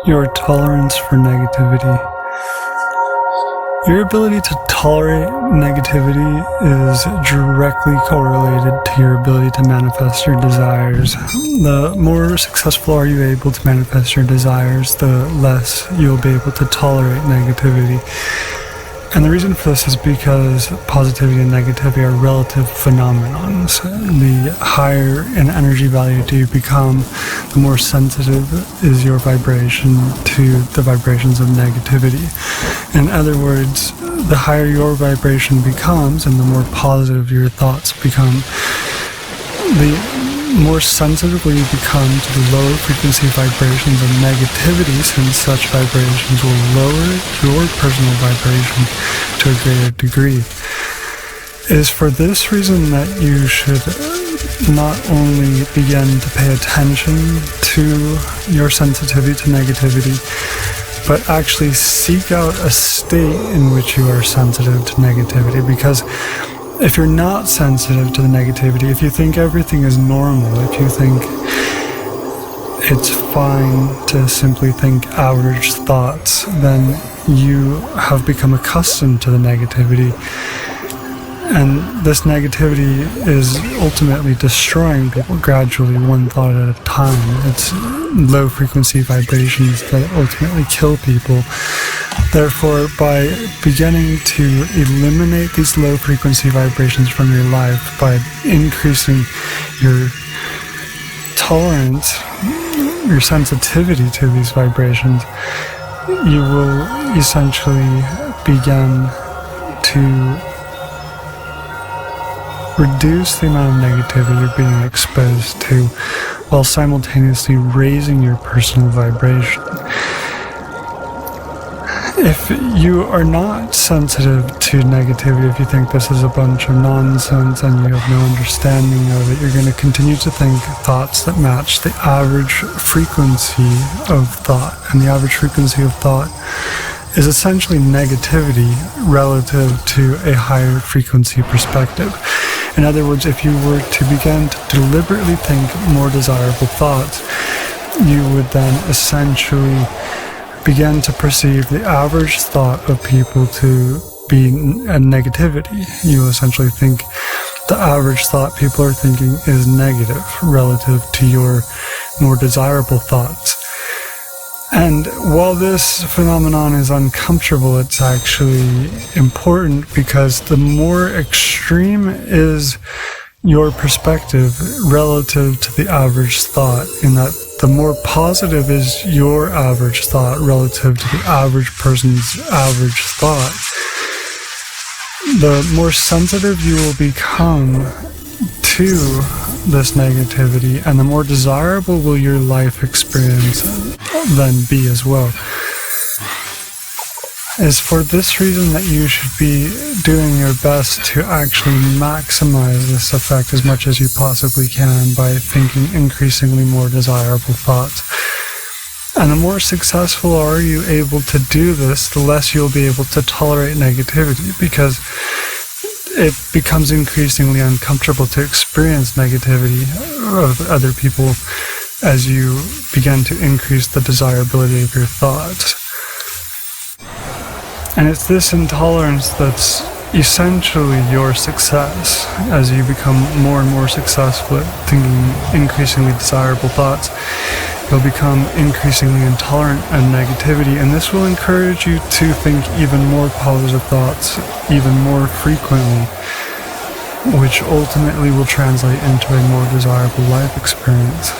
Your tolerance for negativity. Your ability to tolerate negativity is directly correlated to your ability to manifest your desires. The more successful are you able to manifest your desires, the less you'll be able to tolerate negativity. And the reason for this is because positivity and negativity are relative phenomenons. The higher in energy value do you become, the more sensitive is your vibration to the vibrations of negativity. In other words, the higher your vibration becomes and the more positive your thoughts become, the more sensitively you become to the lower frequency vibrations of negativity, since such vibrations will lower your personal vibration to a greater degree. It is for this reason that you should not only begin to pay attention to your sensitivity to negativity, but actually seek out a state in which you are sensitive to negativity. Because if you're not sensitive to the negativity, if you think everything is normal, if you think it's fine to simply think average thoughts, then you have become accustomed to the negativity. And this negativity is ultimately destroying people gradually, one thought at a time. It's low frequency vibrations that ultimately kill people. Therefore, by beginning to eliminate these low frequency vibrations from your life, by increasing your tolerance, your sensitivity to these vibrations, you will essentially begin to reduce the amount of negativity you're being exposed to, while simultaneously raising your personal vibration. If you are not sensitive to negativity, if you think this is a bunch of nonsense and you have no understanding of it, you're going to continue to think thoughts that match the average frequency of thought. And the average frequency of thought is essentially negativity relative to a higher frequency perspective. In other words, if you were to begin to deliberately think more desirable thoughts, you would then essentially begin to perceive the average thought of people to be a negativity. You essentially think the average thought people are thinking is negative relative to your more desirable thoughts. And while this phenomenon is uncomfortable, it's actually important, because the more extreme is your perspective relative to the average thought, in that the more positive is your average thought relative to the average person's average thought, the more sensitive you will become to this negativity, and the more desirable will your life experience then be as well. It's for this reason that you should be doing your best to actually maximize this effect as much as you possibly can by thinking increasingly more desirable thoughts. And the more successful are you able to do this, the less you'll be able to tolerate negativity, because it becomes increasingly uncomfortable to experience negativity of other people as you begin to increase the desirability of your thoughts. And it's this intolerance that's essentially your success. As you become more and more successful at thinking increasingly desirable thoughts, you'll become increasingly intolerant of negativity, and this will encourage you to think even more positive thoughts, even more frequently, which ultimately will translate into a more desirable life experience.